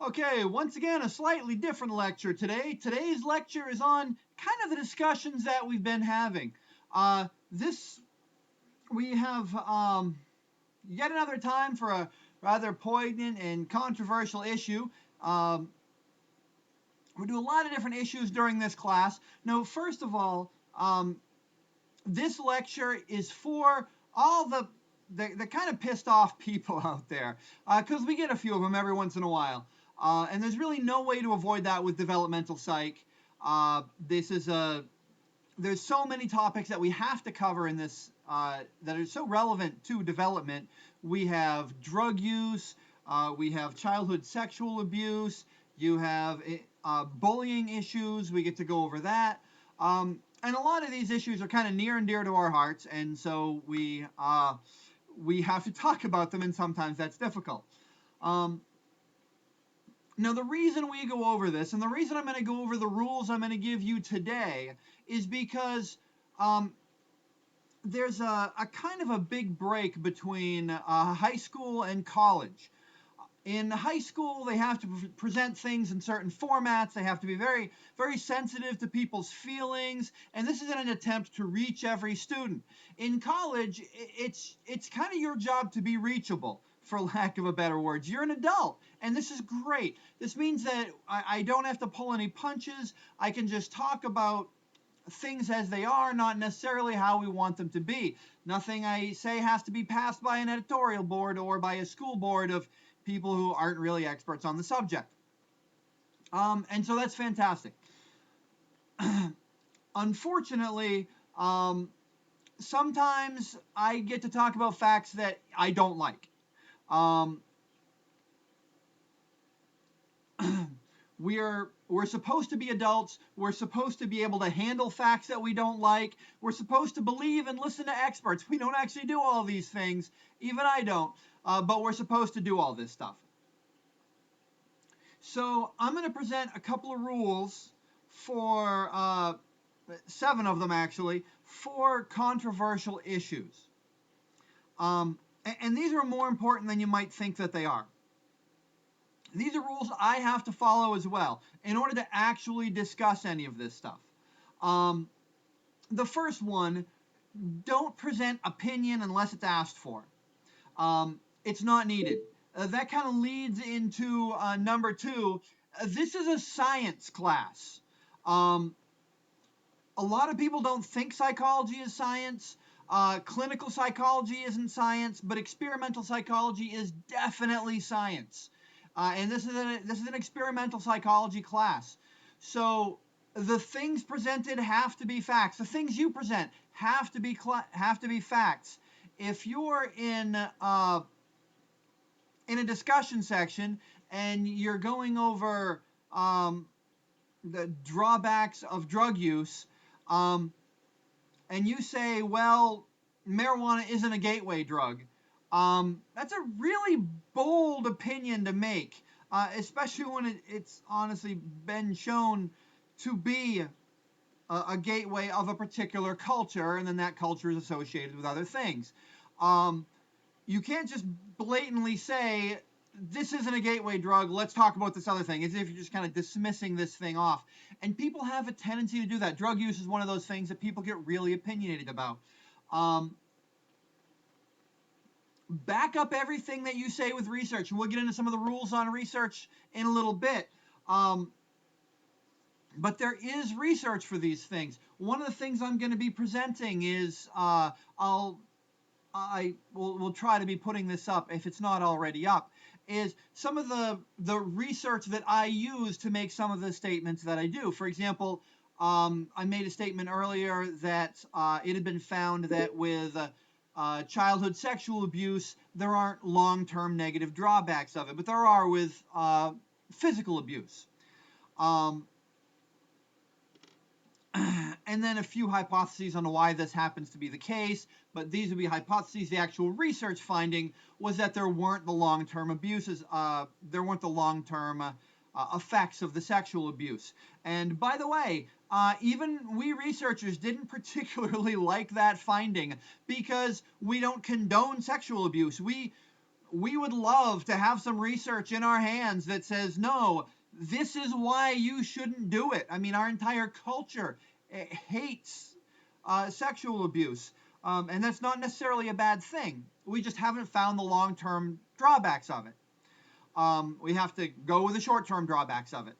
Okay, once again, a slightly different lecture today. Today's lecture is on kind of the discussions that we've been having. This we have yet another time for a rather poignant and controversial issue. Um, we do a lot of different issues during this class. Now, first of all, this lecture is for all the kind of pissed off people out there, because we get a few of them every once in a while. And there's really no way to avoid that with developmental psych. This is a There's so many topics that we have to cover in this that are so relevant to development. We have drug use, we have childhood sexual abuse, you have bullying issues. We get to go over that. And a lot of these issues are kind of near and dear to our hearts, and so we have to talk about them, and sometimes that's difficult. Um, Now, the reason we go over this, and the reason I'm going to go over the rules I'm going to give you today, is because um, there's a kind of a big break between high school and college. In high school, they have to present things in certain formats. They have to be very, very sensitive to people's feelings, and this is in an attempt to reach every student. In college, it's kind of your job to be reachable, for lack of a better word. You're an adult, and this is great. This means that I don't have to pull any punches. I can just talk about things as they are, not necessarily how we want them to be. Nothing I say has to be passed by an editorial board or by a school board of people who aren't really experts on the subject. And so that's fantastic. Unfortunately, sometimes I get to talk about facts that I don't like. Um, we're supposed to be adults. We're supposed to be able to handle facts that we don't like. We're supposed to believe and listen to experts. We don't actually do all these things. Even I don't. But we're supposed to do all this stuff. So I'm going to present a couple of rules for 7 of them actually for controversial issues. And these are more important than you might think that they are. These are rules I have to follow as well in order to actually discuss any of this stuff. The first one, don't present opinion unless it's asked for. It's not needed. That kind of leads into number 2. This is a science class. A lot of people don't think psychology is science. Clinical psychology isn't science, but experimental psychology is definitely science. And this is an experimental psychology class. So the things presented have to be facts. The things you present have to be facts. If you're in a discussion section and you're going over the drawbacks of drug use, and you say, well, marijuana isn't a gateway drug, that's a really bold opinion to make, especially when it's honestly been shown to be a gateway of a particular culture, and then that culture is associated with other things. You can't just blatantly say, this isn't a gateway drug, let's talk about this other thing, as if you're just kind of dismissing this thing off. And people have a tendency to do that. Drug use is one of those things that people get really opinionated about. Back up everything that you say with research, and we'll get into some of the rules on research in a little bit. But there is research for these things. One of the things I'm going to be presenting is we'll try to be putting this up if it's not already up, is some of the research that I use to make some of the statements that I do. For example, I made a statement earlier that it had been found that with childhood sexual abuse, there aren't long-term negative drawbacks of it, but there are with physical abuse. And then a few hypotheses on why this happens to be the case, but these would be hypotheses. The actual research finding was that there weren't the long-term abuses, there weren't the long-term effects of the sexual abuse. And by the way, even we researchers didn't particularly like that finding because we don't condone sexual abuse. we would love to have some research in our hands that says, no, this is why you shouldn't do it. I mean, our entire culture hates sexual abuse. And that's not necessarily a bad thing. We just haven't found the long-term drawbacks of it. We have to go with the short-term drawbacks of it,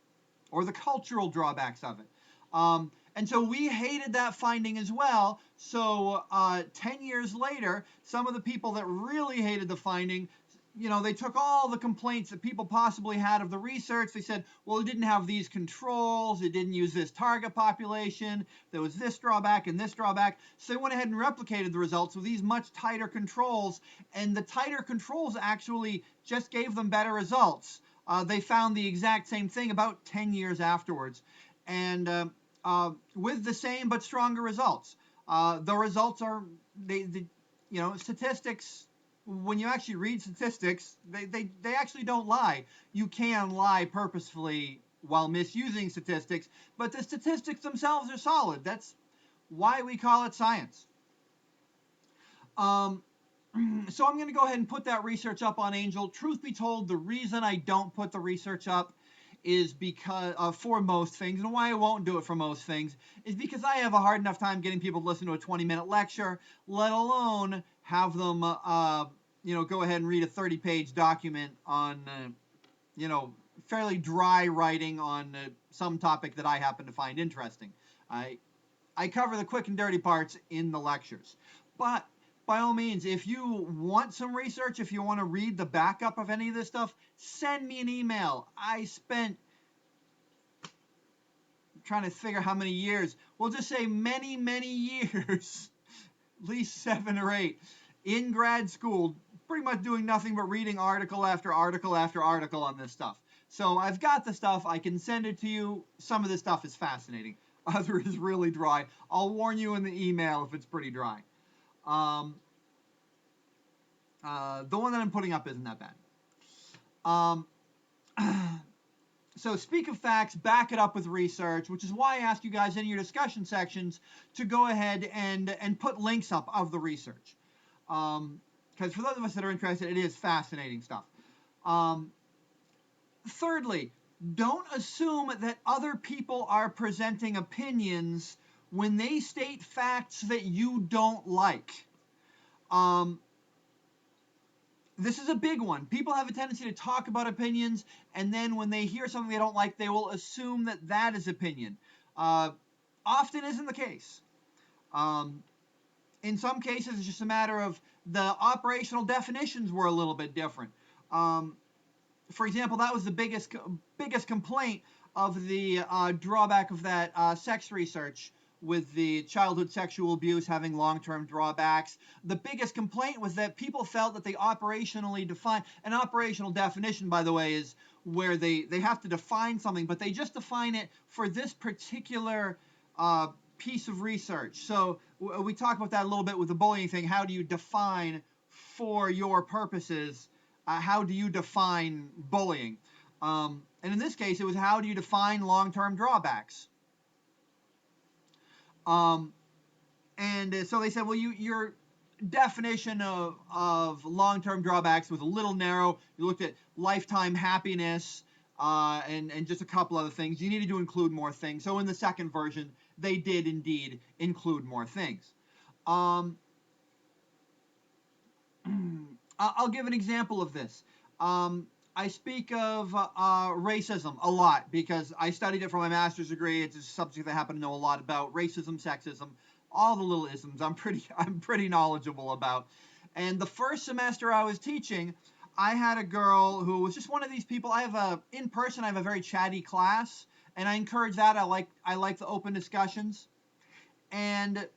or the cultural drawbacks of it. And so we hated that finding as well. So 10 years later, some of the people that really hated the finding, they took all the complaints that people possibly had of the research. They said, well, it didn't have these controls. It didn't use this target population. There was this drawback and this drawback. So they went ahead and replicated the results with these much tighter controls. And the tighter controls actually just gave them better results. They found the exact same thing about 10 years afterwards. And with the same but stronger results. The results are, statistics, when you actually read statistics, they actually don't lie. You can lie purposefully while misusing statistics, but the statistics themselves are solid. That's why we call it science. So I'm going to go ahead and put that research up on Angel. Truth be told, the reason I don't put the research up is because for most things, and why I won't do it for most things, is because I have a hard enough time getting people to listen to a 20-minute lecture, let alone have them, go ahead and read a 30-page document on, fairly dry writing on some topic that I happen to find interesting. I cover the quick and dirty parts in the lectures. But by all means, if you want some research, if you want to read the backup of any of this stuff, send me an email. I spent trying to figure how many years. We'll just say many, many years, at least 7 or 8, in grad school, pretty much doing nothing but reading article after article after article on this stuff. So I've got the stuff. I can send it to you. Some of this stuff is fascinating. Other is really dry. I'll warn you in the email if it's pretty dry. The one that I'm putting up isn't that bad. So speak of facts, back it up with research, which is why I ask you guys in your discussion sections to go ahead and put links up of the research. Because for those of us that are interested, it is fascinating stuff. Thirdly, don't assume that other people are presenting opinions when they state facts that you don't like. This is a big one. People have a tendency to talk about opinions, and then when they hear something they don't like, they will assume that that is opinion. Often isn't the case. In some cases, it's just a matter of the operational definitions were a little bit different. For example, that was the biggest complaint of the drawback of that sex research with the childhood sexual abuse having long-term drawbacks. The biggest complaint was that people felt that they operationally defined, an operational definition, by the way, is where they have to define something, but they just define it for this particular piece of research. So we talk about that a little bit with the bullying thing. How do you define for your purposes? How do you define bullying? And in this case, it was how do you define long-term drawbacks? And so they said, well, your definition of long-term drawbacks was a little narrow. You looked at lifetime happiness and just a couple other things. You needed to include more things. So in the second version, they did indeed include more things. I'll give an example of this. I speak of racism a lot because I studied it for my master's degree. It's a subject that I happen to know a lot about. Racism, sexism, all the little isms I'm pretty knowledgeable about. And the first semester I was teaching, I had a girl who was just one of these people. In person, I have a very chatty class, and I encourage that. I like the open discussions. And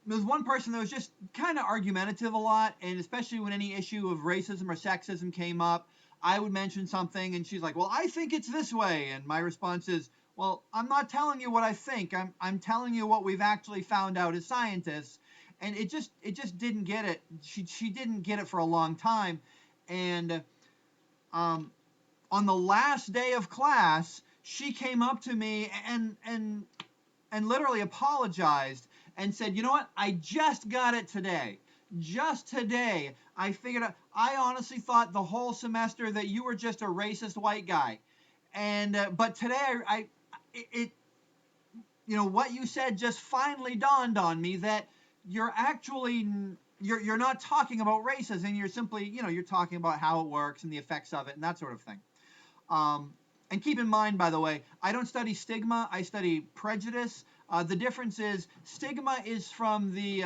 there was one person that was just kind of argumentative a lot, and especially when any issue of racism or sexism came up, I would mention something, and she's like, well, I think it's this way. And my response is, well, I'm not telling you what I think. I'm telling you what we've actually found out as scientists. And it just didn't get it. She didn't get it for a long time. And on the last day of class, she came up to me and literally apologized and said, you know what, I just got it today. just today, I figured out, I honestly thought the whole semester that you were just a racist white guy. And, but today, it, what you said just finally dawned on me that you're actually, you're not talking about racism. You're simply, you're talking about how it works and the effects of it and that sort of thing. And keep in mind, by the way, I don't study stigma, I study prejudice. The difference is stigma is from the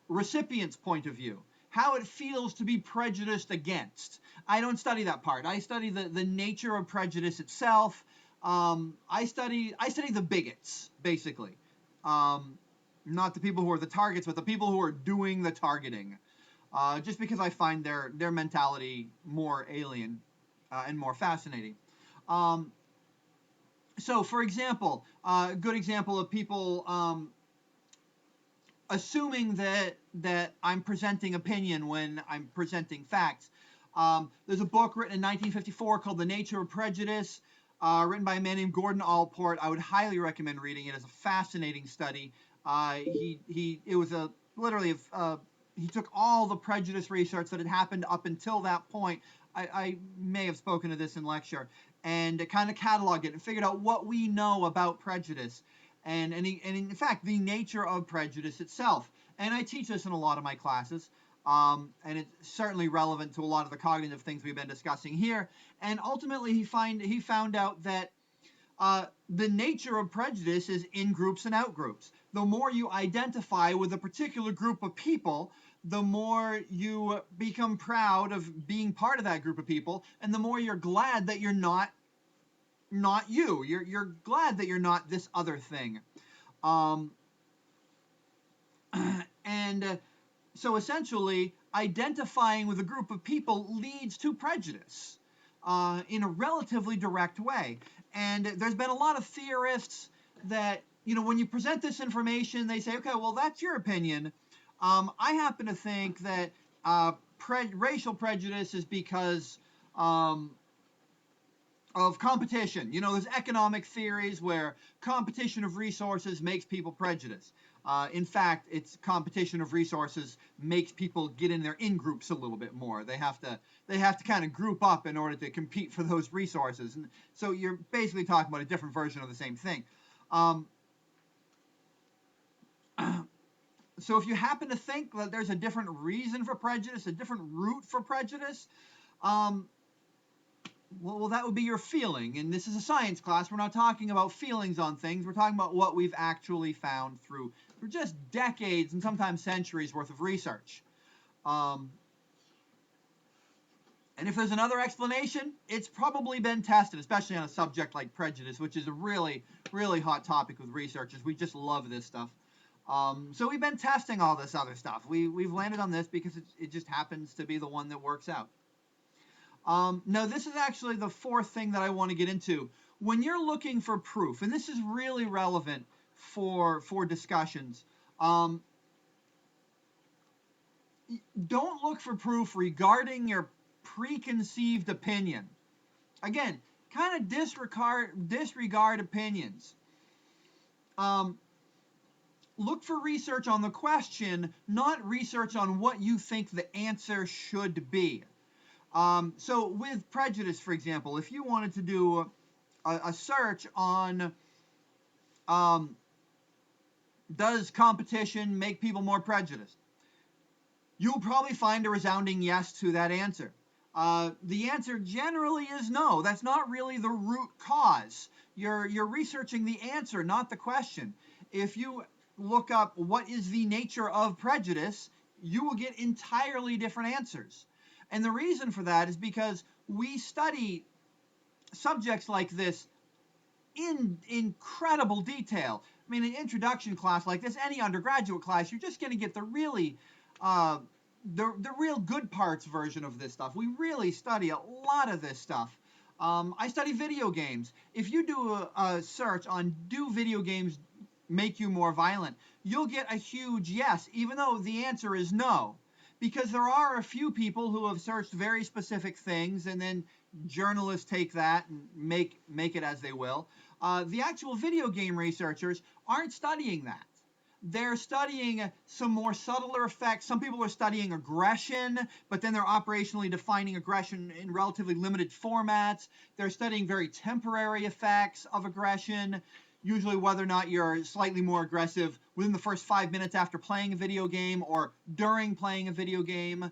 recipient's point of view, how it feels to be prejudiced against. I don't study that part. I study the nature of prejudice itself. I study the bigots, basically. Not the people who are the targets, but the people who are doing the targeting. Just because I find their mentality more alien and more fascinating. So, for example, a good example of people assuming that I'm presenting opinion when I'm presenting facts. There's a book written in 1954 called The Nature of Prejudice, written by a man named Gordon Allport. I would highly recommend reading it. It's a fascinating study. He took all the prejudice research that had happened up until that point. I may have spoken of this in lecture, and kind of cataloged it and figured out what we know about prejudice. And in fact, the nature of prejudice itself. And I teach this in a lot of my classes, and it's certainly relevant to a lot of the cognitive things we've been discussing here. And ultimately, he found out that the nature of prejudice is in groups and out groups. The more you identify with a particular group of people, the more you become proud of being part of that group of people, and the more you're glad that you're not you. You're glad that you're not this other thing. So essentially, identifying with a group of people leads to prejudice in a relatively direct way. And there's been a lot of theorists that, when you present this information, they say, okay, well, that's your opinion. I happen to think that racial prejudice is because of competition. There's economic theories where competition of resources makes people prejudiced. In fact, it's competition of resources makes people get in their in-groups a little bit more. They have to kind of group up in order to compete for those resources. And so you're basically talking about a different version of the same thing. So if you happen to think that there's a different reason for prejudice, a different root for prejudice, well, that would be your feeling. And this is a science class. We're not talking about feelings on things. We're talking about what we've actually found through just decades and sometimes centuries worth of research. And if there's another explanation, it's probably been tested, especially on a subject like prejudice, which is a really, really hot topic with researchers. We just love this stuff. So we've been testing all this other stuff. We've landed on this because it just happens to be the one that works out. Now, this is actually the fourth thing that I want to get into. When you're looking for proof, and this is really relevant for discussions, don't look for proof regarding your preconceived opinion. Again, kind of disregard opinions. Look for research on the question, not research on what you think the answer should be. So with prejudice, for example, if you wanted to do a search on does competition make people more prejudiced, you'll probably find a resounding yes to that answer. The answer generally is no. That's not really the root cause. You're researching the answer, not the question. If you look up what is the nature of prejudice, you will get entirely different answers. And the reason for that is because we study subjects like this in incredible detail. I mean, an introduction class like this, any undergraduate class, you're just going to get the really, the real good parts version of this stuff. We really study a lot of this stuff. I study video games. If you do a search on do video games make you more violent, you'll get a huge yes, even though the answer is no. Because there are a few people who have searched very specific things, and then journalists take that and make it as they will. The actual video game researchers aren't studying that. they're studying some more subtler effects. Some people are studying aggression, but then they're operationally defining aggression in relatively limited formats. They're studying very temporary effects of aggression, usually whether or not you're slightly more aggressive within the first 5 minutes after playing a video game or during playing a video game.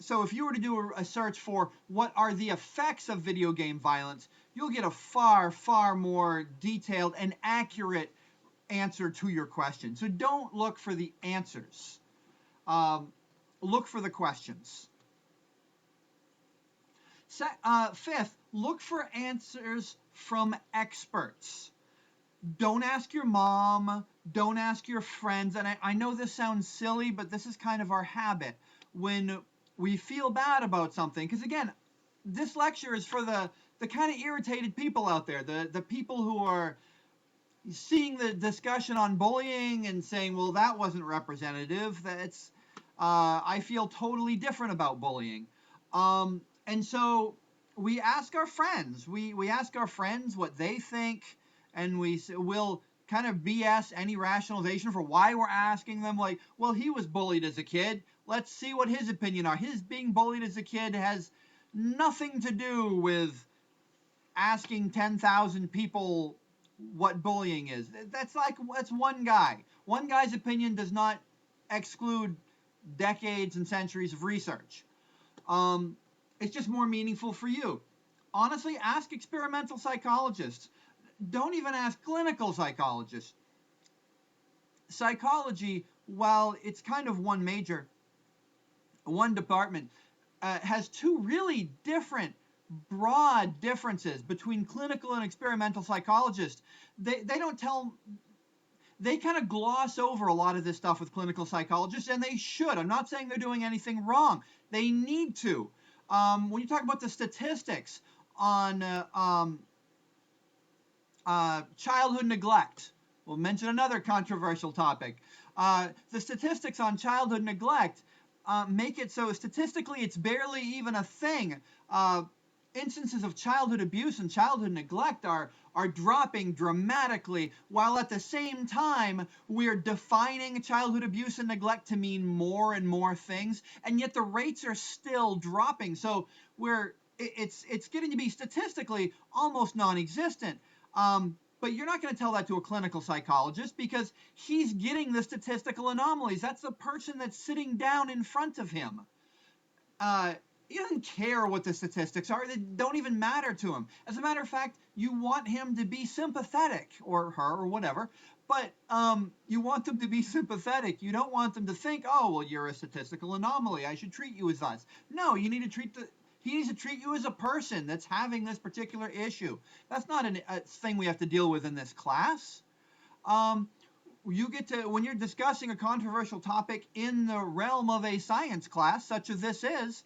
So if you were to do a search for what are the effects of video game violence, you'll get a far, far more detailed and accurate answer to your question. So don't look for the answers. Look for the questions. Fifth, look for answers from experts. Don't ask your mom. Don't ask your friends. And I know this sounds silly, but this is kind of our habit. When we feel bad about something, because again, this lecture is for the kind of irritated people out there, the people who are seeing the discussion on bullying and saying, well, that wasn't representative. That's I feel totally different about bullying. And so we ask our friends. We ask our friends what they think, and we'll kind of BS any rationalization for why we're asking them. Like, well, he was bullied as a kid. Let's see what his opinion are. His being bullied as a kid has nothing to do with asking 10,000 people what bullying is. That's one guy. One guy's opinion does not exclude decades and centuries of research. It's just more meaningful for you. Honestly, ask experimental psychologists. Don't even ask clinical psychologists. Psychology, while it's kind of one department, has two really different broad differences between clinical and experimental psychologists. They kind of gloss over a lot of this stuff with clinical psychologists, and they should. I'm not saying they're doing anything wrong. They need to. When you talk about the statistics on childhood neglect, we'll mention another controversial topic. The statistics on childhood neglect make it so statistically it's barely even a thing. Instances of childhood abuse and childhood neglect are dropping dramatically, while at the same time we're defining childhood abuse and neglect to mean more and more things, and yet the rates are still dropping. So it's getting to be statistically almost non-existent. But you're not going to tell that to a clinical psychologist because he's getting the statistical anomalies. That's the person that's sitting down in front of him. He doesn't care what the statistics are. They don't even matter to him. As a matter of fact, you want him to be sympathetic, or her, or whatever. But you want them to be sympathetic. You don't want them to think, oh, well, you're a statistical anomaly. I should treat you as us. No, he needs to treat you as a person that's having this particular issue. That's not a thing we have to deal with in this class. You get to, when you're discussing a controversial topic in the realm of a science class, such as this is,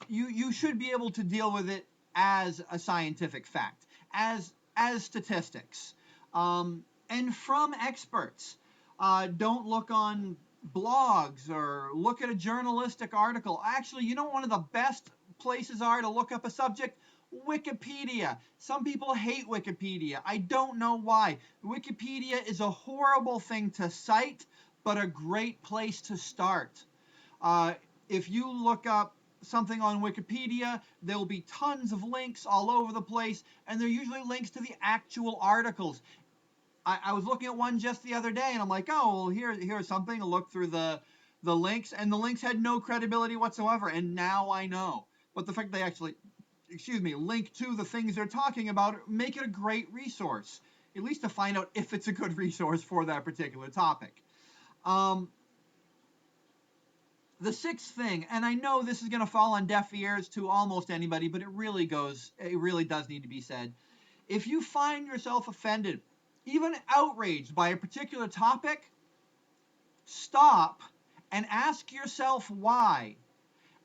you should be able to deal with it as a scientific fact, as statistics, and from experts. Don't look on blogs or look at a journalistic article. Actually, you know, one of the best places are to look up a subject? Wikipedia. Some people hate Wikipedia. I don't know why. Wikipedia is a horrible thing to cite, but a great place to start. If you look up something on Wikipedia, there will be tons of links all over the place, and they're usually links to the actual articles. I was looking at one just the other day, and I'm like, oh, well, here's something. I looked through the links, and the links had no credibility whatsoever, and now I know. But the fact they actually, link to the things they're talking about, make it a great resource, at least to find out if it's a good resource for that particular topic. The sixth thing, and I know this is going to fall on deaf ears to almost anybody, but it really does need to be said. If you find yourself offended, even outraged by a particular topic, stop and ask yourself why.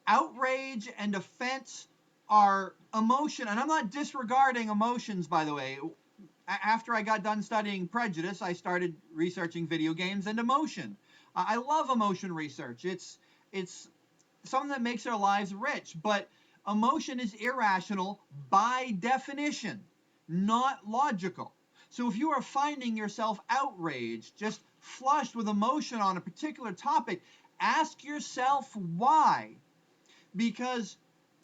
Outrage and offense are emotion, and I'm not disregarding emotions, by the way. After I got done studying prejudice, I started researching video games and emotion. I love emotion research. It's something that makes our lives rich, but emotion is irrational by definition. not logical. So if you are finding yourself outraged, just flushed with emotion on a particular topic, ask yourself why. Because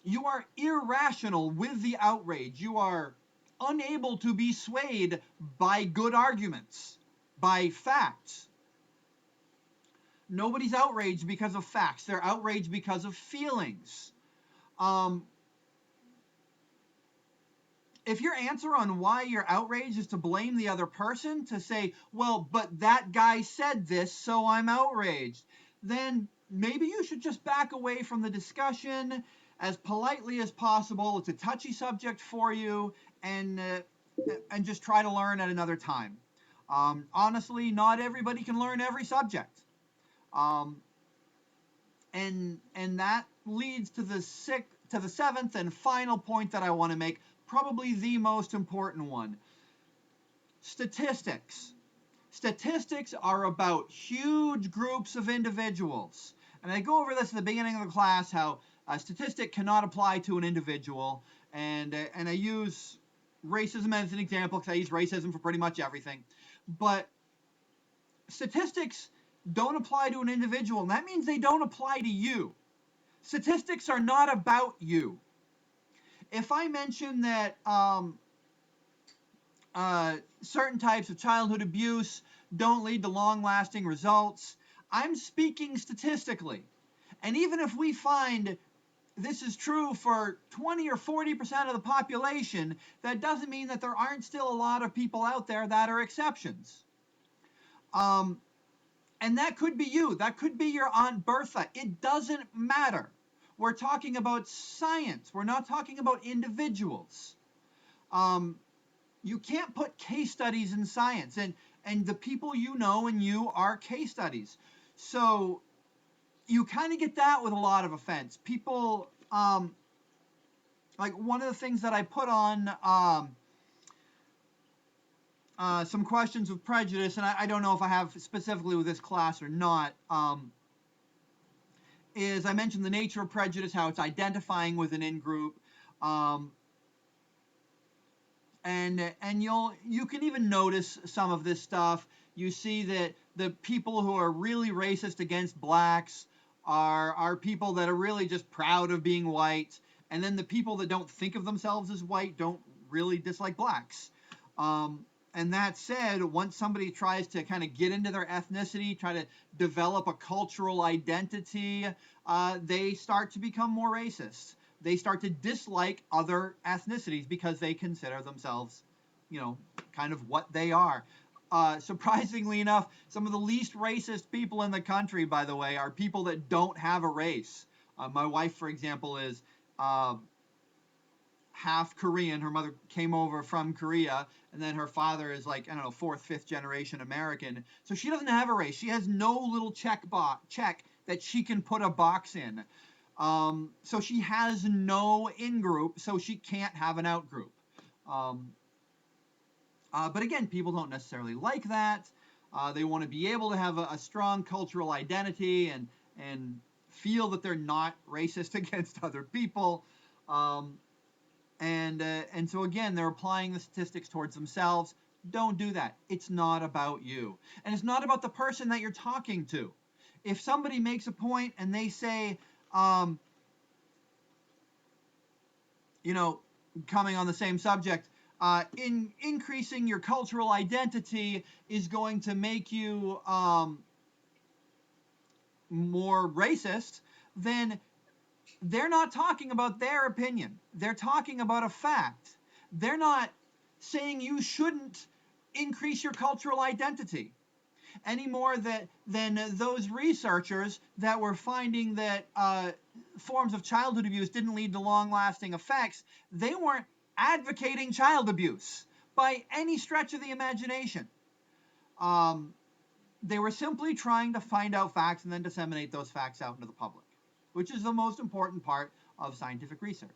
you are irrational with the outrage. You are unable to be swayed by good arguments, by facts. Nobody's outraged because of facts. They're outraged because of feelings. If your answer on why you're outraged is to blame the other person, to say, well, but that guy said this, so I'm outraged, then maybe you should just back away from the discussion as politely as possible. It's a touchy subject for you, and just try to learn at another time. Honestly, not everybody can learn every subject. And that leads to the seventh and final point that I want to make, probably the most important one. Statistics. Statistics are about huge groups of individuals. And I go over this at the beginning of the class, how a statistic cannot apply to an individual. And I use racism as an example because I use racism for pretty much everything. But statistics don't apply to an individual, and that means they don't apply to you. Statistics are not about you. If I mention that certain types of childhood abuse don't lead to long-lasting results, I'm speaking statistically. And even if we find this is true for 20 or 40% of the population, that doesn't mean that there aren't still a lot of people out there that are exceptions. And that could be you. That could be your Aunt Bertha. It doesn't matter. We're talking about science. We're not talking about individuals. You can't put case studies in science. And the people you know and you are case studies. So you kind of get that with a lot of offense. People, like one of the things that I put on some questions of prejudice, and I don't know if I have specifically with this class or not, is I mentioned the nature of prejudice, how it's identifying with an in-group, and you can even notice some of this stuff. You see that the people who are really racist against blacks are people that are really just proud of being white, and then the people that don't think of themselves as white don't really dislike blacks. And that said, once somebody tries to kind of get into their ethnicity, try to develop a cultural identity, they start to become more racist. They start to dislike other ethnicities because they consider themselves, kind of what they are. Surprisingly enough, some of the least racist people in the country, by the way, are people that don't have a race. My wife, for example, is half Korean. Her mother came over from Korea, and then her father is like, I don't know, 4th, 5th generation American. So she doesn't have a race. She has no little check that she can put a box in. So she has no in-group, so she can't have an out-group. But again, people don't necessarily like that. They want to be able to have a strong cultural identity and feel that they're not racist against other people. And so again, they're applying the statistics towards themselves. Don't do that. It's not about you. And it's not about the person that you're talking to. If somebody makes a point and they say, coming on the same subject, increasing your cultural identity is going to make you more racist, then they're not talking about their opinion. They're talking about a fact. They're not saying you shouldn't increase your cultural identity any more than those researchers that were finding that forms of childhood abuse didn't lead to long-lasting effects. They weren't advocating child abuse by any stretch of the imagination. They were simply trying to find out facts and then disseminate those facts out into the public, which is the most important part of scientific research.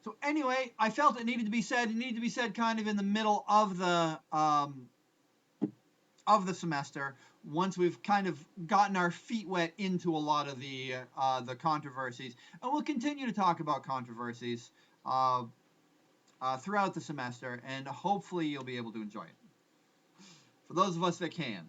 So anyway, I felt it needed to be said. It needed to be said kind of in the middle of the of the semester once we've kind of gotten our feet wet into a lot of the controversies, and we'll continue to talk about controversies throughout the semester, and hopefully you'll be able to enjoy it. For those of us that can.